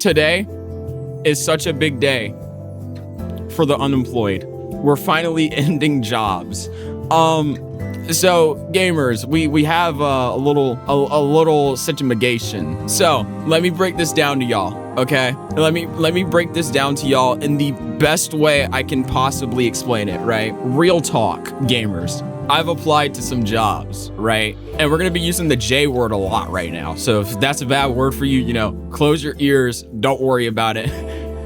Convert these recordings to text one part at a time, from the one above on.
Today is such a big day for the unemployed. We're finally ending jobs. So gamers, we have a little situation. So let me break this down to y'all, okay? Let me break this down to y'all in the best way I can possibly explain it, right? Real talk, gamers. I've applied to some jobs, right? And we're gonna be using the J word a lot right now. So if that's a bad word for you, you know, close your ears. Don't worry about it.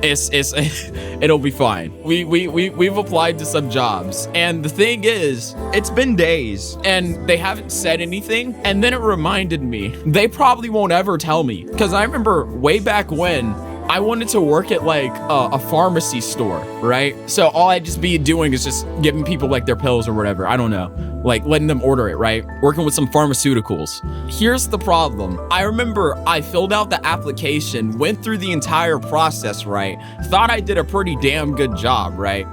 It'll be fine. We've applied to some jobs, and the thing is, it's been days and they haven't said anything. And then it reminded me, they probably won't ever tell me, because I remember way back when I wanted to work at like a pharmacy store, right? So all I'd just be doing is just giving people like their pills or whatever. I don't know, like letting them order it, right? Working with some pharmaceuticals. Here's the problem. I remember I filled out the application, went through the entire process, right? Thought I did a pretty damn good job, right?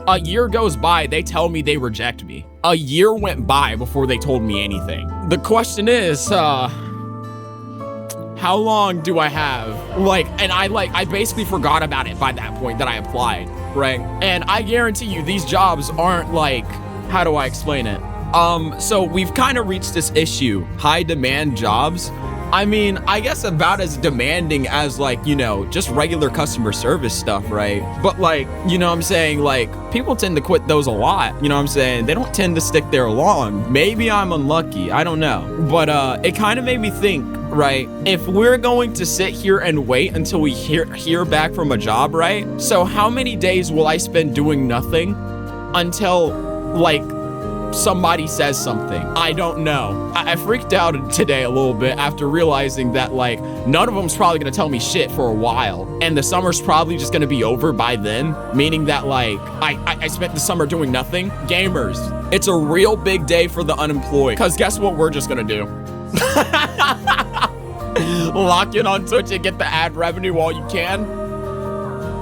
A year goes by, they tell me they reject me. A year went by before they told me anything. The question is, how long do I have? I basically forgot about it by that point that I applied, right? And I guarantee you these jobs aren't like, how do I explain it? So we've kind of reached this issue, high demand jobs. I mean, I guess about as demanding as like, you know, just regular customer service stuff, right? But like, you know what I'm saying? Like, people tend to quit those a lot, you know what I'm saying? They don't tend to stick there long. Maybe I'm unlucky, I don't know. But it kind of made me think, right? If we're going to sit here and wait until we hear back from a job, right? So how many days will I spend doing nothing until like somebody says something? I don't know. I freaked out today a little bit after realizing that like none of them's probably gonna tell me shit for a while, and the summer's probably just gonna be over by then, meaning that like I spent the summer doing nothing. Gamers, it's a real big day for the unemployed, because guess what we're just gonna do? Lock in on Twitch and get the ad revenue while you can.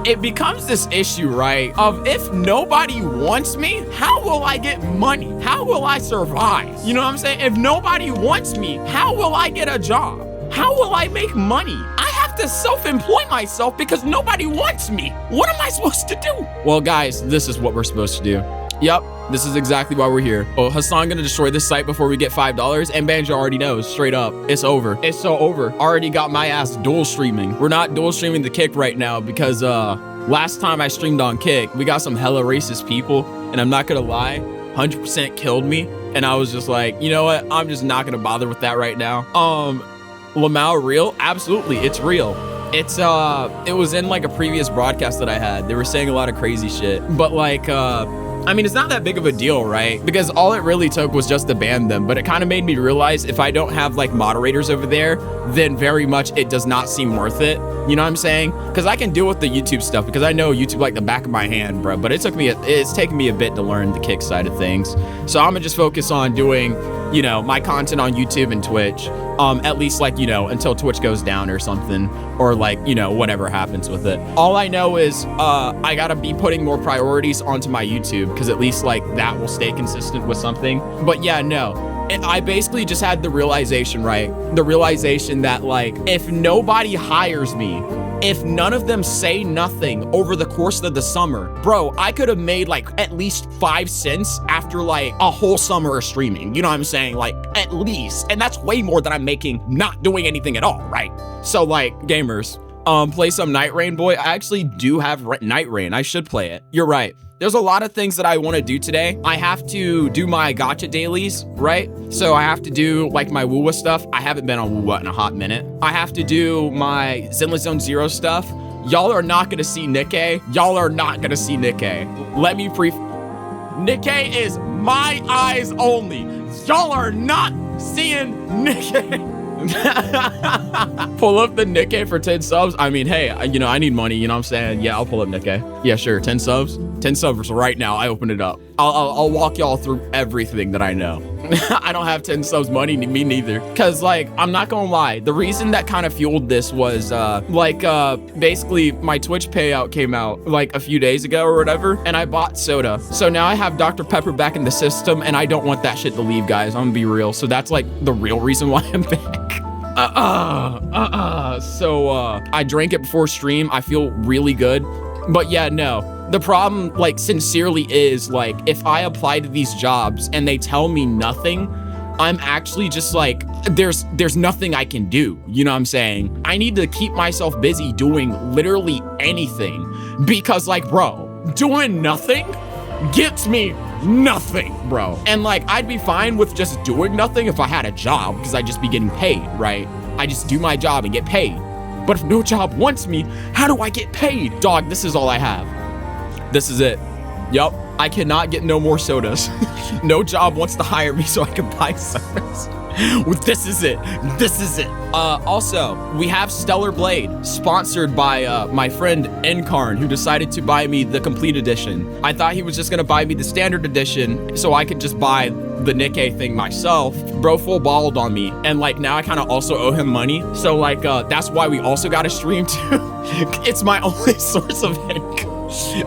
It becomes this issue, right, of if nobody wants me, how will I get money? How will I survive? You know what I'm saying? If nobody wants me, how will I get a job? How will I make money? I have to self-employ myself because nobody wants me. What am I supposed to do? Well, guys, this is what we're supposed to do. Yep, this is exactly why we're here. Oh, Hassan gonna destroy this site before we get $5, and Banjo already knows, straight up, it's over. It's so over. Already got my ass dual streaming. We're not dual streaming the Kick right now because last time I streamed on Kick, we got some hella racist people, and I'm not gonna lie, 100% killed me, and I was just like, you know what? I'm just not gonna bother with that right now. Lamau real? Absolutely, it's real. It's it was in like a previous broadcast that I had. They were saying a lot of crazy shit, but like I mean, it's not that big of a deal, right? Because all it really took was just to ban them, but it kind of made me realize if I don't have like moderators over there, then very much it does not seem worth it. You know what I'm saying? Because I can deal with the YouTube stuff because I know YouTube like the back of my hand, bro. But it's taken me a bit to learn the Kick side of things. So I'm gonna just focus on doing, you know, my content on YouTube and Twitch, at least like, you know, until Twitch goes down or something, or like, you know, whatever happens with it. All I know is I gotta be putting more priorities onto my YouTube because at least like that will stay consistent with something. But yeah, no. And I basically just had the realization, right? The realization that like, if nobody hires me, if none of them say nothing over the course of the summer, bro, I could have made like at least 5 cents after like a whole summer of streaming. You know what I'm saying? Like at least, and that's way more than I'm making not doing anything at all, right? So like, gamers, play some Night Rain, boy. I actually do have Night Rain. I should play it. You're right. There's a lot of things that I want to do today. I have to do my gacha dailies, right? So I have to do like my Wuwa stuff. I haven't been on Wuwa in a hot minute. I have to do my Zenless Zone Zero stuff. Y'all are not going to see Nikkei. Y'all are not going to see Nikkei. Let me Nikkei is my eyes only. Y'all are not seeing Nikkei. Pull up the Nikkei for 10 subs. I mean, hey, you know, I need money, you know what I'm saying? Yeah, I'll pull up Nikkei. Yeah, sure, 10 subs. 10 subs right now, I open it up. I'll walk y'all through everything that I know. I don't have 10 subs money, me neither. Cause like, I'm not gonna lie, the reason that kind of fueled this was basically my Twitch payout came out like a few days ago or whatever, and I bought soda. So now I have Dr. Pepper back in the system, and I don't want that shit to leave, guys. I'm gonna be real. So that's like the real reason why I'm back. I drank it before stream. I feel really good. But yeah, no. The problem, like, sincerely is, like, if I apply to these jobs and they tell me nothing, I'm actually just like, there's nothing I can do. You know what I'm saying? I need to keep myself busy doing literally anything because, like, bro, doing nothing gets me nothing, bro. And like, I'd be fine with just doing nothing if I had a job because I'd just be getting paid, right? I just do my job and get paid. But if no job wants me, how do I get paid? Dog, this is all I have. This is it. Yup, I cannot get no more sodas. No job wants to hire me so I can buy sodas. This is it. This is it. Also, we have Stellar Blade, sponsored by my friend Encarn, who decided to buy me the complete edition. I thought he was just gonna buy me the standard edition so I could just buy the Nikkei thing myself. Bro full balled on me, and like now I kind of also owe him money. So like that's why we also got a stream too. It's my only source of income.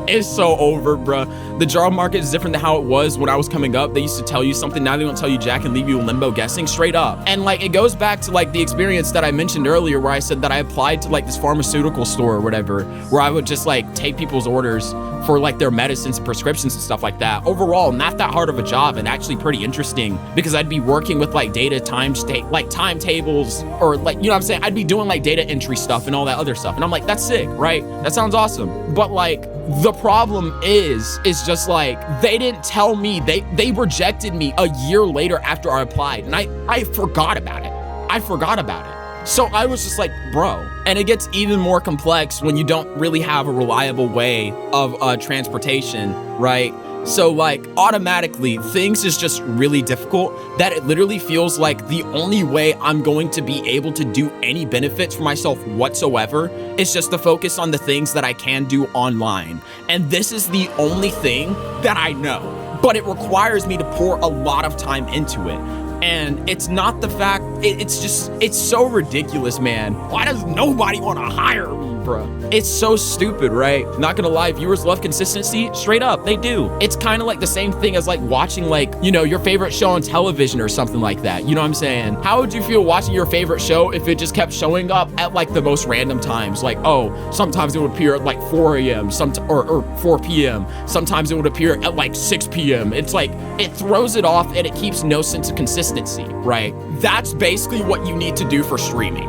It's so over, bruh. The job market is different than how it was when I was coming up. They used to tell you something, now they don't tell you jack and leave you in limbo guessing straight up. And like, it goes back to like the experience that I mentioned earlier where I said that I applied to like this pharmaceutical store or whatever, where I would just like take people's orders for like their medicines and prescriptions and stuff like that. Overall, not that hard of a job and actually pretty interesting because I'd be working with like data timetables or like, you know what I'm saying? I'd be doing like data entry stuff and all that other stuff. And I'm like, that's sick, right? That sounds awesome. But like, the problem is just like, they didn't tell me, they rejected me a year later after I applied, and I forgot about it. I forgot about it. So I was just like, bro. And it gets even more complex when you don't really have a reliable way of transportation, right? So like automatically things is just really difficult that it literally feels like the only way I'm going to be able to do any benefits for myself whatsoever is just to focus on the things that I can do online. And this is the only thing that I know, but it requires me to pour a lot of time into it. And it's not the fact, it's so ridiculous, man. Why does nobody want to hire me, bro? It's so stupid, right? Not gonna lie, viewers love consistency. Straight up, they do. It's kind of like the same thing as like watching like, you know, your favorite show on television or something like that. You know what I'm saying? How would you feel watching your favorite show if it just kept showing up at like the most random times? Like, oh, sometimes it would appear at like 4 a.m. or 4 p.m. Sometimes it would appear at like 6 p.m. It's like, it throws it off and it keeps no sense of consistency, right? That's basically what you need to do for streaming.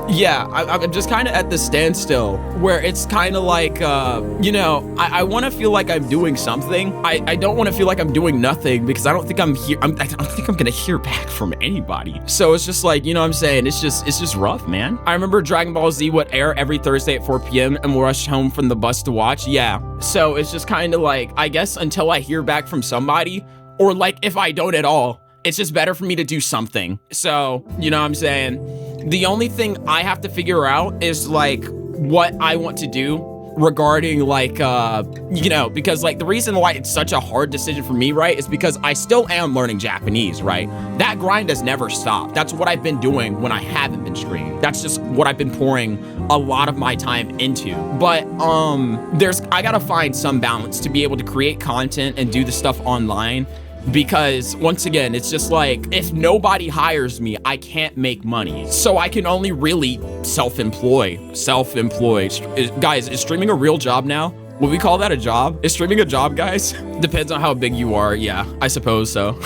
Yeah, I'm just kind of at the standstill where it's kind of like, you know, I want to feel like I'm doing something. I don't want to feel like I'm doing nothing because I don't think I don't think I'm gonna hear back from anybody. So it's just like, you know what I'm saying? It's just rough, man. I remember Dragon Ball Z would air every Thursday at 4 p.m. and we'll rush home from the bus to watch. Yeah. So it's just kind of like, I guess until I hear back from somebody, or like if I don't at all, it's just better for me to do something. So, you know what I'm saying? The only thing I have to figure out is like what I want to do regarding like, you know, because like the reason why it's such a hard decision for me, right, is because I still am learning Japanese, right? That grind has never stopped. That's what I've been doing when I haven't been streaming. That's just what I've been pouring a lot of my time into. But I gotta find some balance to be able to create content and do the stuff online. Because once again, it's just like, if nobody hires me, I can't make money. So I can only really self-employ. Guys, is streaming a real job now? Would we call that a job? Is streaming a job, guys? Depends on how big you are. Yeah, I suppose so.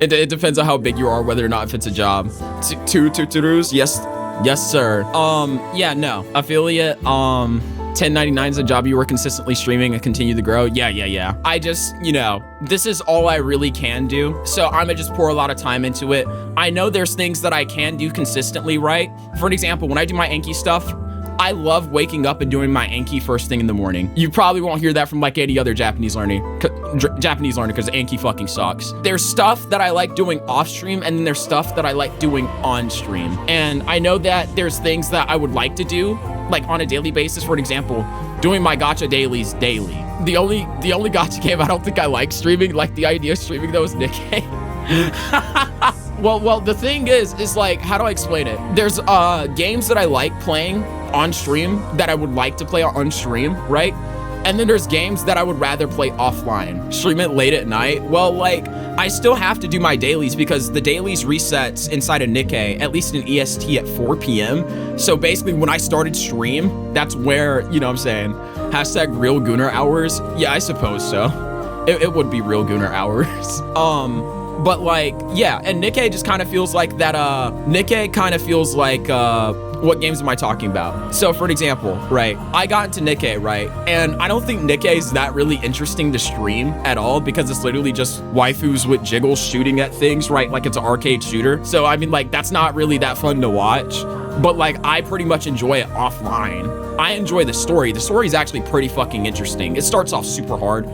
It depends on how big you are, whether or not if it's a job. Two tutus? Yes, sir. Yeah, no. Affiliate, 1099 is a job you were consistently streaming and continue to grow. Yeah. I just, you know, this is all I really can do. So I'm gonna just pour a lot of time into it. I know there's things that I can do consistently, right? For an example, when I do my Anki stuff, I love waking up and doing my Anki first thing in the morning. You probably won't hear that from like any other Japanese learner because Anki fucking sucks. There's stuff that I like doing off stream, and then there's stuff that I like doing on stream. And I know that there's things that I would like to do like on a daily basis. For an example, doing my gacha dailies daily. The only gacha game I don't think I like streaming, like the idea of streaming though, is Nikkei. Well, the thing is like, how do I explain it? There's games that I like playing on stream that I would like to play on stream, right? And then there's games that I would rather play offline. Stream it late at night. Well, like, I still have to do my dailies because the dailies resets inside of Nikkei, at least in EST at 4 p.m. So basically when I started stream, that's where, you know what I'm saying, hashtag real Gooner hours. Yeah, I suppose so. It would be real Gooner hours. But like, yeah, and Nikkei just kind of feels like that, Nikkei kind of feels like, what games am I talking about? So for an example, right, I got into Nikkei, right? And I don't think Nikkei is that really interesting to stream at all because it's literally just waifus with jiggles shooting at things, right? Like it's an arcade shooter. So I mean, like, that's not really that fun to watch. But like, I pretty much enjoy it offline. I enjoy the story. The story is actually pretty fucking interesting. It starts off super hard.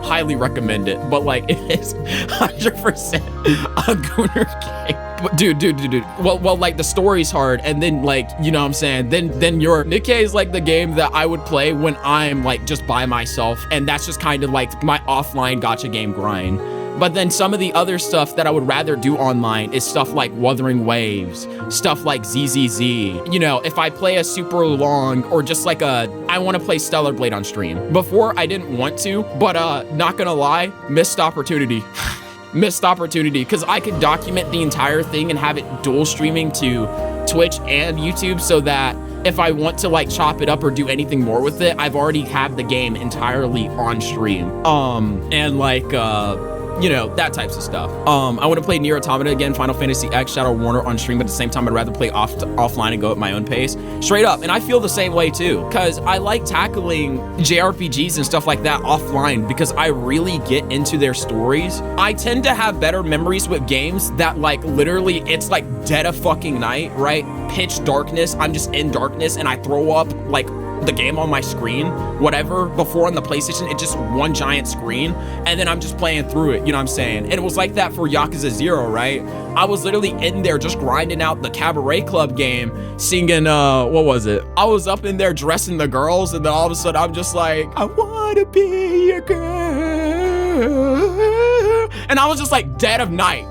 Highly recommend it. But like, it is 100% a Gooner game. But dude. Well, like the story's hard, and then like, you know what I'm saying? Then your Nikkei is like the game that I would play when I'm like just by myself, and that's just kind of like my offline gacha game grind. But then some of the other stuff that I would rather do online is stuff like Wuthering Waves, stuff like ZZZ. You know, if I play a super long or just like I want to play Stellar Blade on stream. Before I didn't want to, but not gonna lie, missed opportunity. Missed opportunity, because I could document the entire thing and have it dual streaming to Twitch and YouTube so that if I want to like chop it up or do anything more with it, I've already had the game entirely on stream. And like, you know, that types of stuff. I want to play Nier Automata again, Final Fantasy X, Shadow Warner on stream, but at the same time, I'd rather play offline and go at my own pace. Straight up, and I feel the same way too, because I like tackling JRPGs and stuff like that offline because I really get into their stories. I tend to have better memories with games that like literally it's like dead of fucking night, right? Pitch darkness, I'm just in darkness and I throw up like the game on my screen, whatever. Before on the PlayStation, it's just one giant screen, and then I'm just playing through it, you know what I'm saying? And it was like that for Yakuza 0, right? I was literally in there just grinding out the Cabaret Club game, singing, what was it? I was up in there dressing the girls, and then all of a sudden I'm just like, I wanna be your girl. And I was just like dead of night.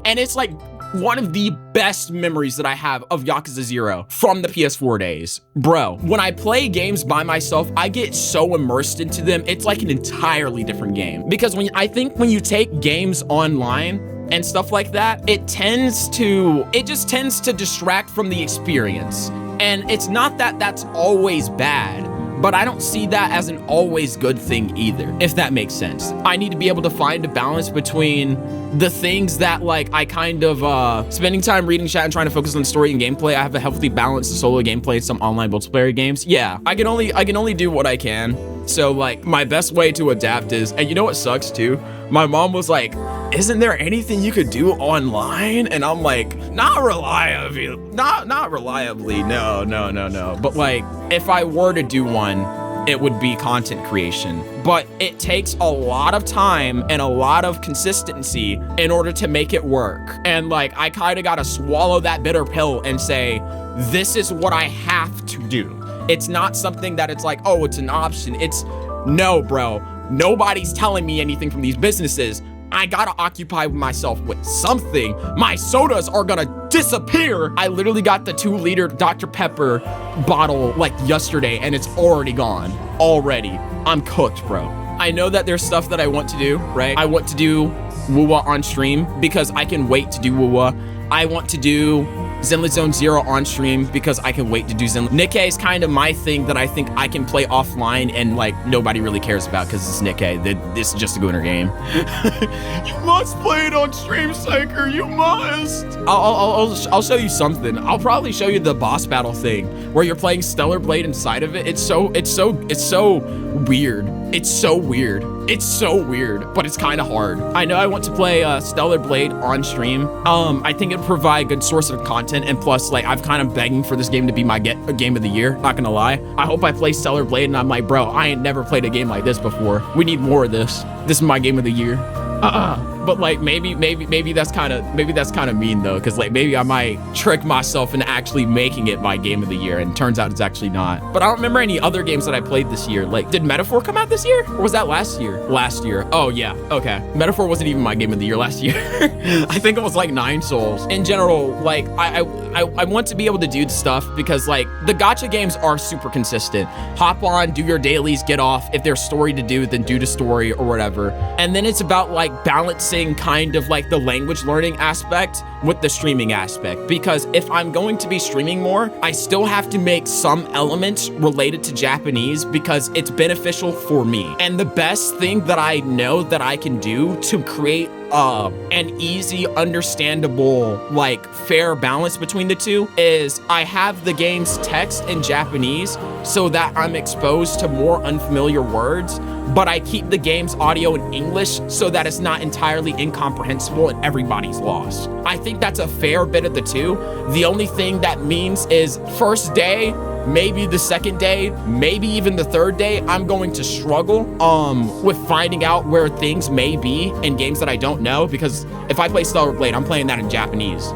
And it's like one of the best memories that I have of Yakuza 0 from the PS4 days. Bro, when I play games by myself, I get so immersed into them. It's like an entirely different game. Because I think when you take games online and stuff like that, it just tends to distract from the experience. And it's not that that's always bad, but I don't see that as an always good thing either, if that makes sense. I need to be able to find a balance between the things that like I kind of spending time reading chat and trying to focus on the story and gameplay. I have a healthy balance of solo gameplay and some online multiplayer games. Yeah, I can only do what I can. So like my best way to adapt is, and you know what sucks too? My mom was like, isn't there anything you could do online? And I'm like, not reliably, no. But like, if I were to do one, it would be content creation. But it takes a lot of time and a lot of consistency in order to make it work. And like, I kind of gotta swallow that bitter pill and say, this is what I have to do. It's not something that it's like, oh, it's an option. It's, no, bro. Nobody's telling me anything from these businesses. I gotta occupy myself with something. My sodas are gonna disappear. I literally got the 2-liter Dr. Pepper bottle like yesterday and it's already gone. Already. I'm cooked, bro. I know that there's stuff that I want to do, right? I want to do Wuwa on stream because I can wait to do Wuwa. I want to do Zenless Zone Zero on stream because I can wait to do Zenless. Nikkei is kind of my thing that I think I can play offline and like nobody really cares about because it's Nikkei. This is just a Gooner game. You must play it on stream, Psyker. You must. I'll show you something. I'll probably show you the boss battle thing where you're playing Stellar Blade inside of it. It's so weird. It's so weird, but it's kind of hard. I know I want to play Stellar Blade on stream. I think it'd provide a good source of content, and plus, like, I've kind of begging for this game to be my game of the year, not gonna lie. I hope I play Stellar Blade, and I'm like, bro, I ain't never played a game like this before. We need more of this. This is my game of the year. But like maybe that's kind of mean though, because like maybe I might trick myself into actually making it my game of the year, and turns out it's actually not. But I don't remember any other games that I played this year. Like, did Metaphor come out this year, or was that last year? Last year. Oh yeah, okay. Metaphor wasn't even my game of the year last year. I think it was like 9 Souls. In general, like I want to be able to do stuff because like the gacha games are super consistent. Hop on, do your dailies, get off. If there's story to do, then do the story or whatever. And then it's about like balancing kind of like the language learning aspect with the streaming aspect, because if I'm going to be streaming more, I still have to make some elements related to Japanese because it's beneficial for me. And the best thing that I know that I can do to create an easy, understandable, like fair balance between the two is I have the game's text in Japanese so that I'm exposed to more unfamiliar words, but I keep the game's audio in English so that it's not entirely incomprehensible and everybody's lost. I think that's a fair bit of the two. The only thing that means is first day, maybe the second day, maybe even the third day, I'm going to struggle with finding out where things may be in games that I don't know, because if I play Stellar Blade, I'm playing that in Japanese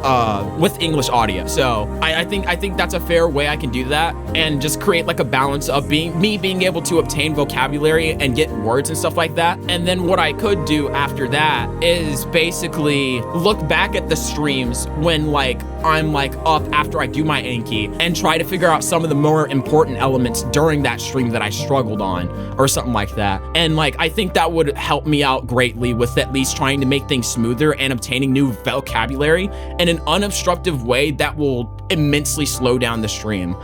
with English audio. So I think that's a fair way I can do that and just create like a balance of being able to obtain vocabulary and get words and stuff like that. And then what I could do after that is basically look back at the streams when like I'm like up after I do my Anki and try to figure out some of the more important elements during that stream that I struggled on or something like that. And like I think that would help me out greatly with at least trying to make things smoother and obtaining new vocabulary in an unobstructive way that will immensely slow down the stream.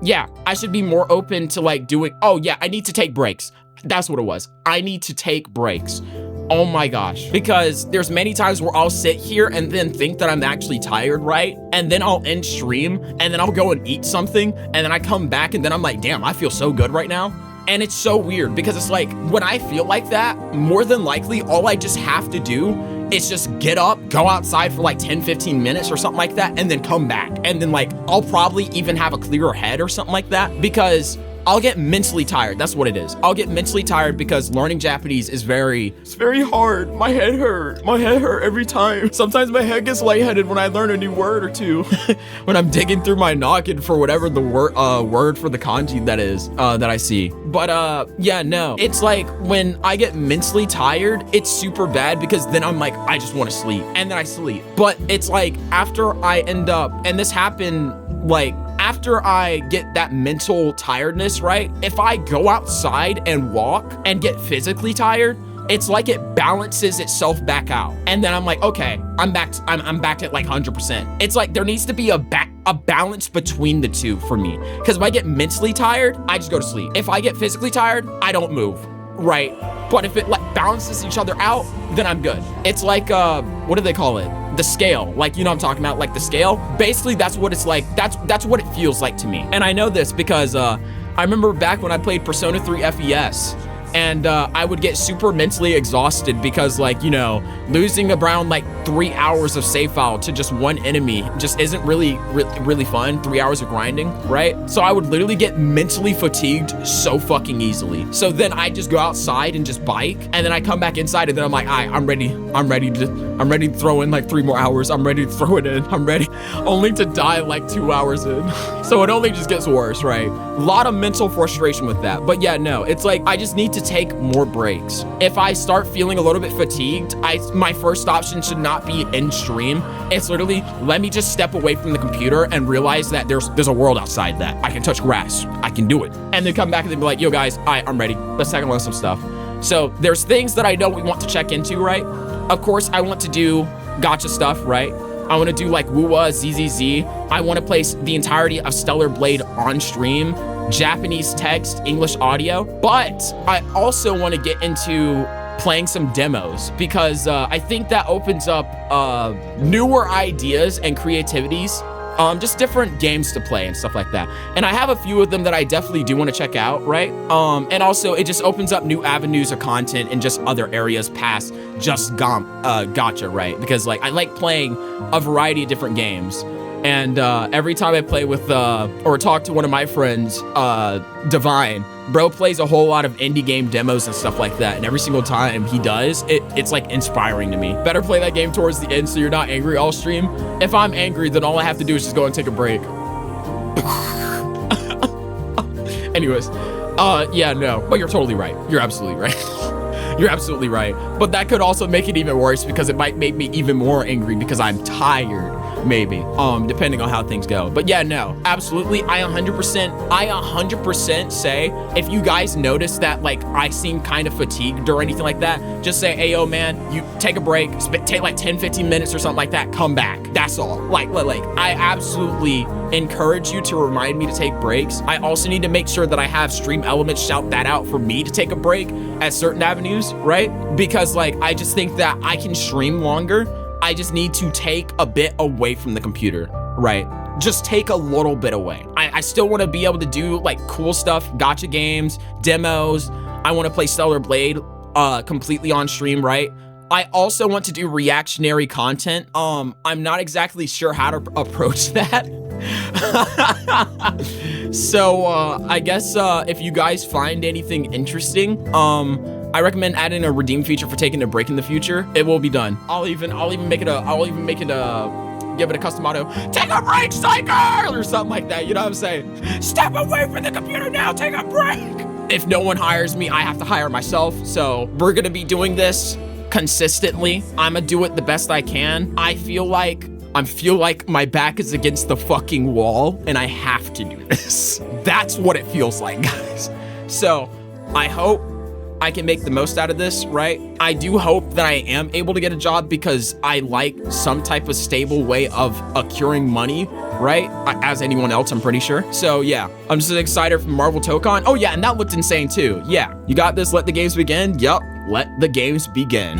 Yeah, I should be more open to like doing, oh yeah, I need to take breaks. That's what it was. I need to take breaks. Oh my gosh. Because there's many times where I'll sit here and then think that I'm actually tired, right? And then I'll end stream and then I'll go and eat something and then I come back and then I'm like, damn, I feel so good right now. And it's so weird because it's like, when I feel like that, more than likely, all I just have to do is just get up, go outside for like 10, 15 minutes or something like that, and then come back. And then like, I'll probably even have a clearer head or something like that because I'll get mentally tired. That's what it is. I'll get mentally tired because learning Japanese is it's very hard. My head hurt. My head hurt every time. Sometimes my head gets lightheaded when I learn a new word or two. When I'm digging through my noggin for whatever the word for the kanji that is, that I see. But yeah, no. It's like when I get mentally tired, it's super bad because then I'm like, I just want to sleep. And then I sleep. But it's like after I end up, and this happened like, after I get that mental tiredness, right? If I go outside and walk and get physically tired, it's like it balances itself back out. And then I'm like, okay, I'm back at like 100%. It's like there needs to be a balance between the two for me. Because if I get mentally tired, I just go to sleep. If I get physically tired, I don't move, right? But if it like balances each other out, then I'm good. It's like, what do they call it? The scale, like, you know what I'm talking about, like the scale. Basically, that's what it's like. That's what it feels like to me. And I know this because I remember back when I played Persona 3 FES, and I would get super mentally exhausted because, like, you know, losing around like 3 hours of save file to just one enemy just isn't really fun. 3 hours of grinding, right? So I would literally get mentally fatigued so fucking easily. So then I just go outside and just bike, and then I come back inside, and then I'm like, all right, I'm ready to throw in like 3 more hours. I'm ready to throw it in. I'm ready, only to die like 2 hours in. So it only just gets worse, right? A lot of mental frustration with that. But yeah, no, it's like I just need to take more breaks. If I start feeling a little bit fatigued, my first option should not be in stream. It's literally, let me just step away from the computer and realize that there's a world outside that I can touch grass. I can do it. And then come back and then be like, yo guys, I'm ready. Let's tackle on some stuff. So there's things that I know we want to check into, right? Of course, I want to do gacha stuff, right? I want to do like Wuwa, ZZZ. I want to place the entirety of Stellar Blade on stream, Japanese text, English audio. But I also want to get into playing some demos because I think that opens up newer ideas and creativities. Just different games to play and stuff like that. And I have a few of them that I definitely do want to check out, right? And also it just opens up new avenues of content in just other areas past just gacha, right? Because like I like playing a variety of different games. And every time I play with or talk to one of my friends, Divine, bro plays a whole lot of indie game demos and stuff like that. And every single time he does, it's like inspiring to me. Better play that game towards the end so you're not angry all stream. If I'm angry, then all I have to do is just go and take a break. Anyways, yeah, no, but you're totally right. You're absolutely right. You're absolutely right. But that could also make it even worse because it might make me even more angry because I'm tired, maybe, depending on how things go. But yeah, no, absolutely. I 100% say if you guys notice that like I seem kind of fatigued or anything like that, just say, hey, yo, man, you take a break, take like 10-15 minutes or something like that, come back. That's all. Like I absolutely encourage you to remind me to take breaks. I also need to make sure that I have stream elements shout that out for me to take a break at certain avenues, right? Because like I just think that I can stream longer. I just need to take a bit away from the computer, right? Just take a little bit away. I still want to be able to do like cool stuff, gotcha games, demos. I want to play Stellar Blade completely on stream, right? I also want to do reactionary content. I'm not exactly sure how to approach that. So I guess if you guys find anything interesting, I recommend adding a redeem feature for taking a break in the future. It will be done. I'll even make it give it a custom auto. Take a break, psycho, or something like that. You know what I'm saying? Step away from the computer now. Take a break. If no one hires me, I have to hire myself. So we're gonna be doing this consistently. I'ma do it the best I can. I feel like my back is against the fucking wall and I have to do this. That's what it feels like, guys. So I hope I can make the most out of this, right? I do hope that I am able to get a job because I like some type of stable way of accruing money, right? As anyone else, I'm pretty sure. So yeah, I'm just excited for Marvel Tokon. Oh yeah, and that looked insane too. Yeah, you got this, let the games begin. Yup, let the games begin.